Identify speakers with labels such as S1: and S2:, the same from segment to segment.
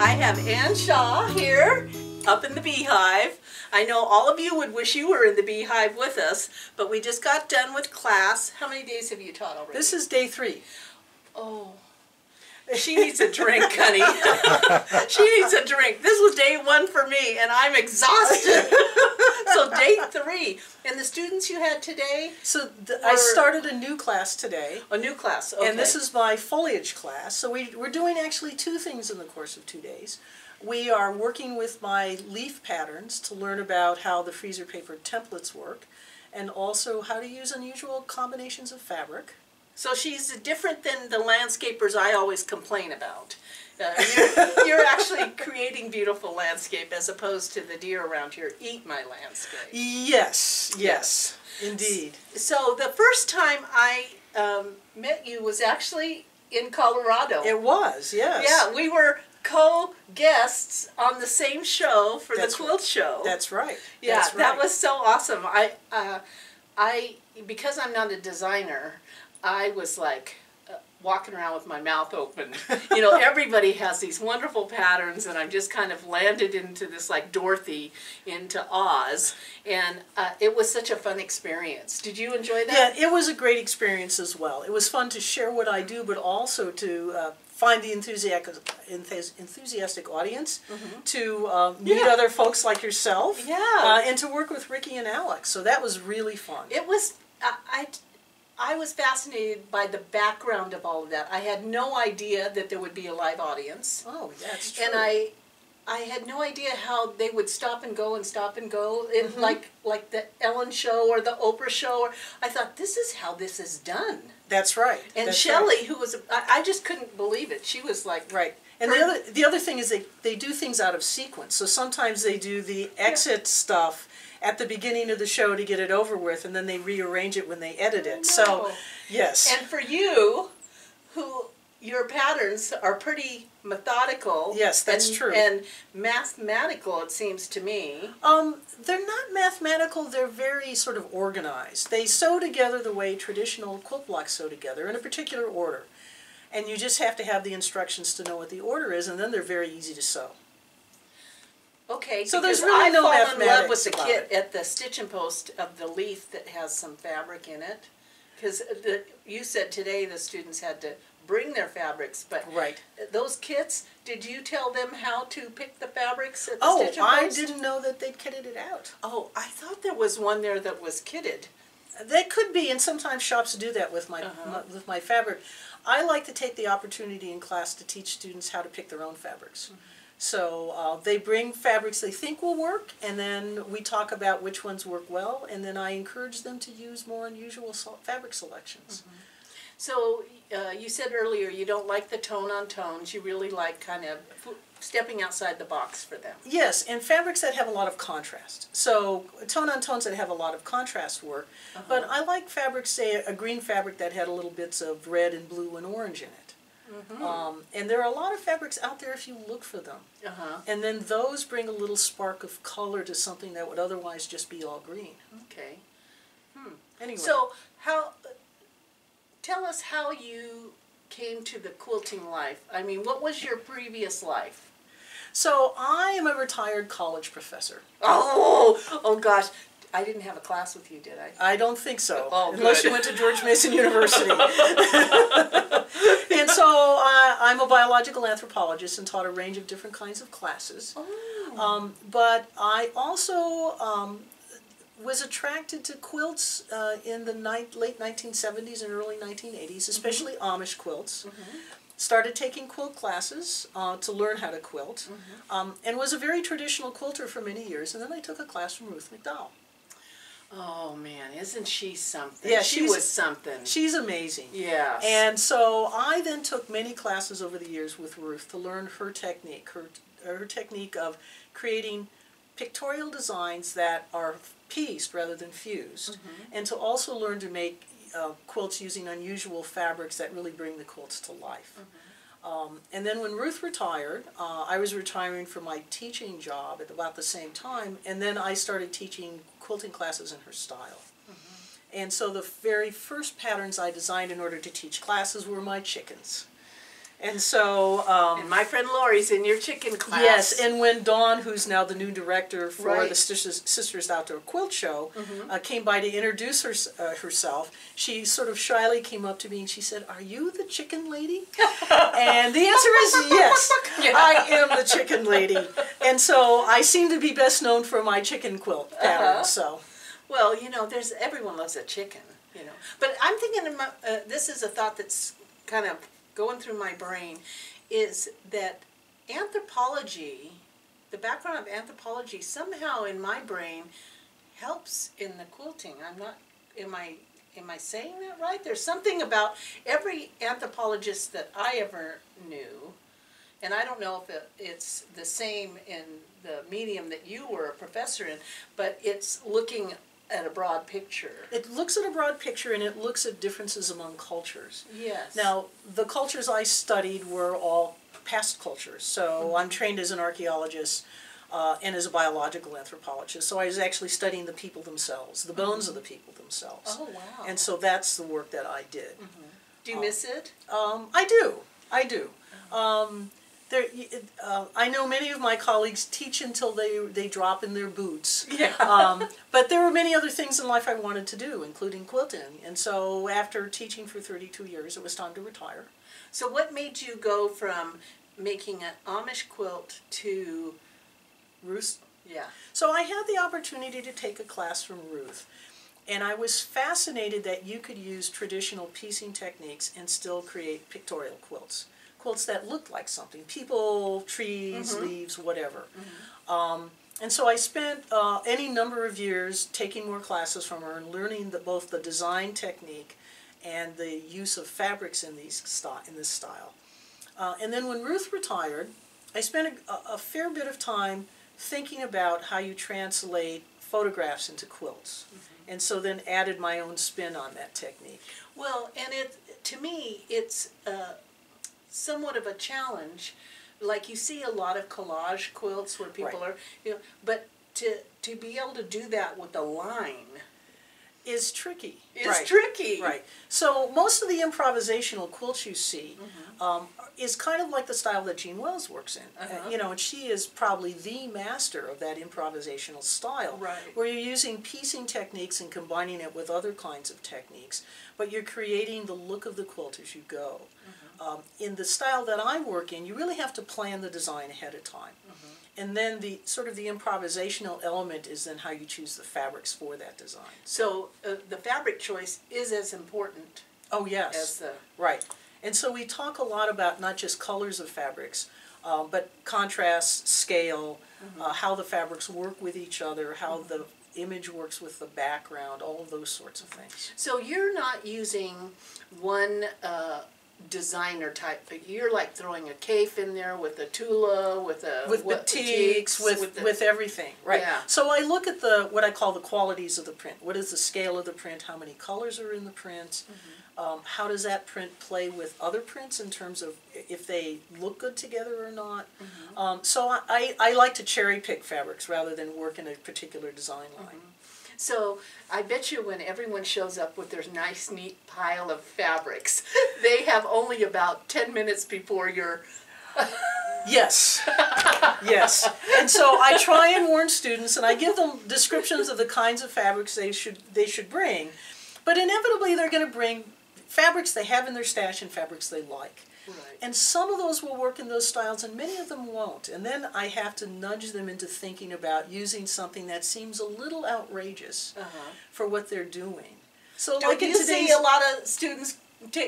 S1: I have Ann Shaw here up in the Bee Hive. I know all of you would wish you were in the Bee Hive with us, but we just got done with class. How many days have you taught already?
S2: This is day 3.
S1: Oh, she needs a drink, honey. She needs a drink. This was day 1 for me, and I'm exhausted. So day 3. And the students you had today?
S2: So I started a new class today.
S1: A new class, okay.
S2: And this is my foliage class. So we're doing actually 2 things in the course of 2 days. We are working with my leaf patterns to learn about how the freezer paper templates work, and also how to use unusual combinations of fabric.
S1: So she's different than the landscapers I always complain about. You're actually creating beautiful landscape as opposed to the deer around here eat my landscape.
S2: Yes, indeed.
S1: So the first time I met you was actually in Colorado.
S2: It was, yes.
S1: Yeah, we were co-guests on the same show for the Quilt show.
S2: That's right.
S1: Yeah,
S2: That's right.
S1: That was so awesome. Because I'm not a designer, I was like walking around with my mouth open. You know, everybody has these wonderful patterns, and I'm just kind of landed into this, like Dorothy into Oz, and it was such a fun experience. Did you enjoy that?
S2: Yeah, it was a great experience as well. It was fun to share what I do, but also to find the enthusiastic audience, to meet other folks like yourself, and to work with Ricky and Alex. So that was really fun.
S1: It was. I was fascinated by the background of all of that. I had no idea that there would be a live audience.
S2: Oh, that's true.
S1: And I had no idea how they would stop and go and stop and go, like the Ellen show or the Oprah show. I thought, this is how this is done.
S2: That's right.
S1: And Shelley, who was, I just couldn't believe it. She was like...
S2: Right. And the other thing is they do things out of sequence. So sometimes they do the exit stuff at the beginning of the show to get it over with, and then they rearrange it when they edit it. So, yes.
S1: And for you, your patterns are pretty methodical.
S2: Yes, that's true.
S1: And mathematical, it seems to me.
S2: They're not mathematical, they're very sort of organized. They sew together the way traditional quilt blocks sew together in a particular order. And you just have to have the instructions to know what the order is, and then they're very easy to sew.
S1: Okay,
S2: so there's really no mathematics.
S1: I fall in love with the kit at the stitch and post of the leaf that has some fabric in it, because you said today the students had to bring their fabrics, but those kits, did you tell them how to pick the fabrics at the stitch and post?
S2: I didn't know that they'd kitted it out.
S1: Oh, I thought there was one there that was kitted.
S2: They could be, and sometimes shops do that with my fabric. I like to take the opportunity in class to teach students how to pick their own fabrics. So they bring fabrics they think will work, and then we talk about which ones work well, and then I encourage them to use more unusual fabric selections.
S1: So you said earlier you don't like the tone on tones, you really like kind of stepping outside the box for them.
S2: Yes, and fabrics that have a lot of contrast. So tone on tones that have a lot of contrast work, but I like fabrics, say a green fabric that had a little bits of red and blue and orange in it. And there are a lot of fabrics out there if you look for them. And then those bring a little spark of color to something that would otherwise just be all green.
S1: Okay.
S2: Anyway.
S1: So tell us how you came to the quilting life. I mean, what was your previous life?
S2: So I am a retired college professor.
S1: Oh gosh. I didn't have a class with you, did I?
S2: I don't think so,
S1: unless
S2: you went to George Mason University. And so I'm a biological anthropologist and taught a range of different kinds of classes. But I also was attracted to quilts in the late 1970s and early 1980s, especially Amish quilts. Started taking quilt classes to learn how to quilt, and was a very traditional quilter for many years, and then I took a class from Ruth McDowell.
S1: Oh man, isn't she something?
S2: Yeah,
S1: she was something.
S2: She's amazing.
S1: Yeah.
S2: And so I then took many classes over the years with Ruth to learn her technique, her technique of creating pictorial designs that are pieced rather than fused, and to also learn to make quilts using unusual fabrics that really bring the quilts to life. And then when Ruth retired, I was retiring from my teaching job at about the same time, and then I started teaching quilting classes in her style. And so the very first patterns I designed in order to teach classes were my chickens. And so,
S1: and my friend Lori's in your chicken class.
S2: yes, and when Dawn, who's now the new director for
S1: Right.
S2: the Sisters Outdoor Quilt Show, came by to introduce herself, she sort of shyly came up to me and she said, "Are you the chicken lady?" And the answer is yes,
S1: Yeah.
S2: I am the chicken lady. And so I seem to be best known for my chicken quilt pattern. So,
S1: Well, you know, everyone loves a chicken, you know. But I'm thinking, this is a thought that's kind of going through my brain, is that anthropology, the background of anthropology, somehow in my brain helps in the quilting. I'm not, am I saying that right? There's something about every anthropologist that I ever knew, and I don't know if it's the same in the medium that you were a professor in, but it's looking at a broad picture.
S2: it looks at a broad picture and it looks at differences among cultures.
S1: Yes.
S2: Now, the cultures I studied were all past cultures. So I'm trained as an archaeologist and as a biological anthropologist. So I was actually studying the people themselves, the bones of the people themselves.
S1: Oh, wow.
S2: And so that's the work that I did.
S1: Do you miss it?
S2: I do. I know many of my colleagues teach until they drop in their boots.
S1: Yeah.
S2: But there were many other things in life I wanted to do, including quilting. And so after teaching for 32 years, it was time to retire.
S1: So what made you go from making an Amish quilt to
S2: Roost.
S1: Yeah.
S2: So I had the opportunity to take a class from Ruth. And I was fascinated that you could use traditional piecing techniques and still create pictorial quilts. Quilts that looked like something. People, trees, leaves, whatever. And so I spent any number of years taking more classes from her and learning both the design technique and the use of fabrics in this style. And then when Ruth retired, I spent a fair bit of time thinking about how you translate photographs into quilts. And so then added my own spin on that technique.
S1: Well, and to me, it's somewhat of a challenge. Like you see a lot of collage quilts where people are, you know, but to be able to do that with a line
S2: is tricky.
S1: It's tricky.
S2: Right. So most of the improvisational quilts you see is kind of like the style that Jean Wells works in. You know, and she is probably the master of that improvisational style.
S1: Right.
S2: Where you're using piecing techniques and combining it with other kinds of techniques, but you're creating the look of the quilt as you go. In the style that I work in, you really have to plan the design ahead of time. And then the sort of the improvisational element is then how you choose the fabrics for that design.
S1: So the fabric choice is as important.
S2: Oh yes.
S1: As the
S2: right. And so we talk a lot about not just colors of fabrics, but contrast, scale, how the fabrics work with each other, how the image works with the background, all of those sorts of things.
S1: So you're not using one designer type, but you're like throwing a cape in there with a tula, with
S2: batiks, with everything, right?
S1: Yeah.
S2: So I look at what I call the qualities of the print. What is the scale of the print? How many colors are in the print? How does that print play with other prints in terms of if they look good together or not? So I like to cherry pick fabrics rather than work in a particular design line.
S1: So I bet you when everyone shows up with their nice, neat pile of fabrics, they have only about 10 minutes before you're...
S2: Yes, yes. And so I try and warn students, and I give them descriptions of the kinds of fabrics they should bring, but inevitably they're going to bring fabrics they have in their stash and fabrics they like.
S1: Right.
S2: And some of those will work in those styles and many of them won't. And then I have to nudge them into thinking about using something that seems a little outrageous for what they're doing. So
S1: Don't
S2: like in
S1: you
S2: today's...
S1: see a lot of students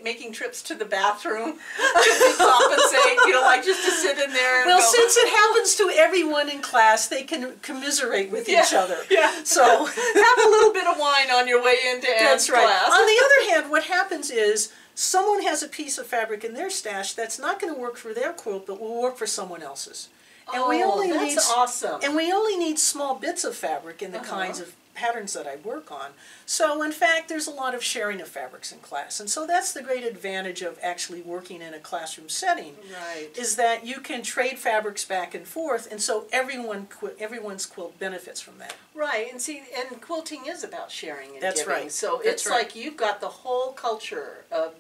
S1: making trips to the bathroom to compensate, you know, like just to sit in there and
S2: Well,
S1: go,
S2: since it happens to everyone in class, they can commiserate with each other.
S1: Yeah.
S2: So
S1: have a little bit of wine on your way into Anne's
S2: that's right.
S1: class.
S2: On the other hand, what happens is someone has a piece of fabric in their stash that's not going to work for their quilt, but will work for someone else's. And we only
S1: that's awesome.
S2: And we only need small bits of fabric in the kinds of patterns that I work on. So in fact, there's a lot of sharing of fabrics in class, and so that's the great advantage of actually working in a classroom setting.
S1: Right.
S2: Is that you can trade fabrics back and forth, and so everyone's quilt benefits from that.
S1: Right, and see, and quilting is about sharing and
S2: That's
S1: giving.
S2: right.
S1: So
S2: That's
S1: it's
S2: right.
S1: like you've got the whole culture of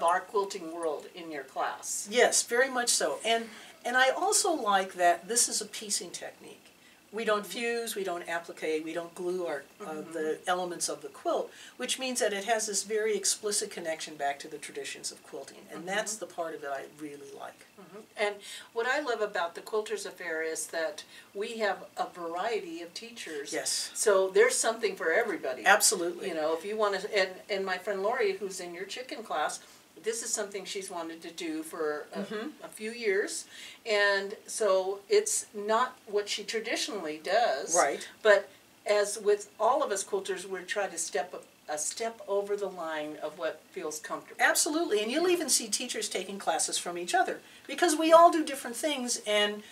S1: our quilting world in your class.
S2: Yes, very much so. And I also like that this is a piecing technique. We don't fuse, we don't applique, we don't glue the elements of the quilt, which means that it has this very explicit connection back to the traditions of quilting, and that's the part of it I really like.
S1: And what I love about the Quilters Affair is that we have a variety of teachers.
S2: Yes.
S1: So there's something for everybody.
S2: Absolutely.
S1: You know, if you want to, and my friend Lori, who's in your chicken class, this is something she's wanted to do for a few years, and so it's not what she traditionally does.
S2: Right.
S1: But as with all of us quilters, we're trying to step a step over the line of what feels comfortable.
S2: Absolutely, and you'll even see teachers taking classes from each other, because we all do different things, and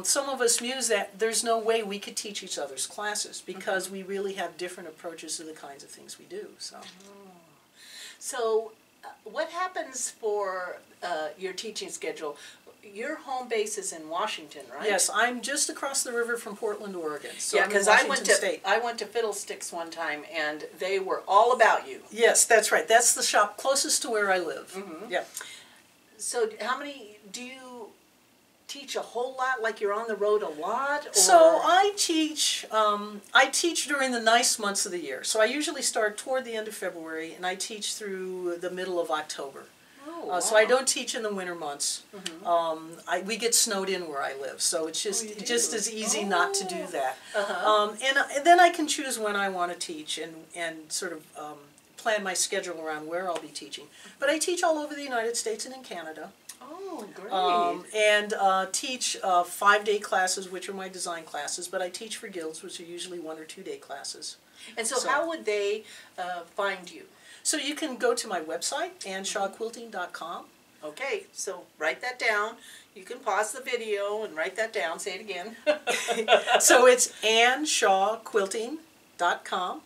S2: some of us muse that there's no way we could teach each other's classes, because we really have different approaches to the kinds of things we do.
S1: So what happens for your teaching schedule? Your home base is in Washington, right?
S2: Yes, I'm just across the river from Portland, Oregon. So
S1: yeah, because I went to Fiddlesticks one time, and they were all about you.
S2: Yes, that's right. That's the shop closest to where I live. Yeah.
S1: So how many do you teach? A whole lot? Like you're on the road a lot? Or?
S2: So I teach during the nice months of the year. So I usually start toward the end of February, and I teach through the middle of October.
S1: Oh, wow.
S2: So I don't teach in the winter months. We get snowed in where I live, so it's just as easy not to do that. And then I can choose when I want to teach and sort of plan my schedule around where I'll be teaching. But I teach all over the United States and in Canada.
S1: Oh, great.
S2: And teach 5-day classes, which are my design classes, but I teach for guilds, which are usually 1 or 2-day classes.
S1: And so how would they find you?
S2: So you can go to my website, AnnShawQuilting.com.
S1: Okay, so write that down. You can pause the video and write that down. Say it again.
S2: So it's AnnShawQuilting.com.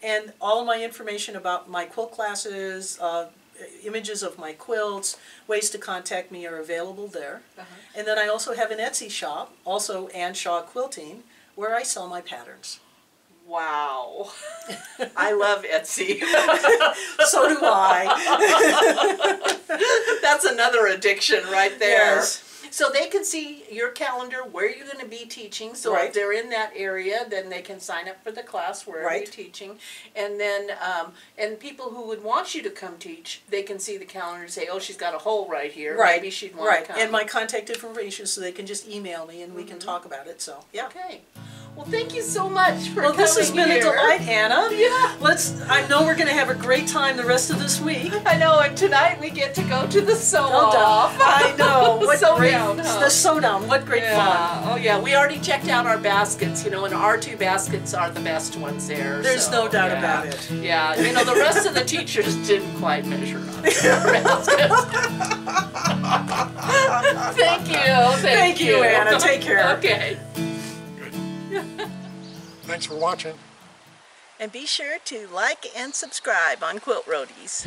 S2: And all my information about my quilt classes, images of my quilts, ways to contact me are available there. And then I also have an Etsy shop, also Ann Shaw Quilting, where I sell my patterns.
S1: Wow. I love Etsy.
S2: So do I.
S1: That's another addiction right there.
S2: Yes.
S1: So they can see your calendar, where you're going to be teaching. So if they're in that area, then they can sign up for the class wherever you're teaching. And then, and people who would want you to come teach, they can see the calendar and say, oh, she's got a hole right here. Maybe she'd want to come.
S2: And my contact information, so they can just email me and we can talk about it. So, yeah.
S1: Okay. Well, thank you so much for coming
S2: this has been a delight, Anna.
S1: Yeah.
S2: I know we're going to have a great time the rest of this week.
S1: I know, and tonight we get to go to the sew-off.
S2: I know. What great,
S1: the
S2: sew-down. What great fun.
S1: Oh, yeah. We already checked out our baskets, you know, and our 2 baskets are the best ones there.
S2: There's no doubt about it.
S1: Yeah. You know, the rest of the teachers didn't quite measure up their baskets. Thank you.
S2: Thank you, Anna. Take care.
S1: Okay.
S3: Thanks for watching.
S1: And be sure to like and subscribe on Quilt Roadies.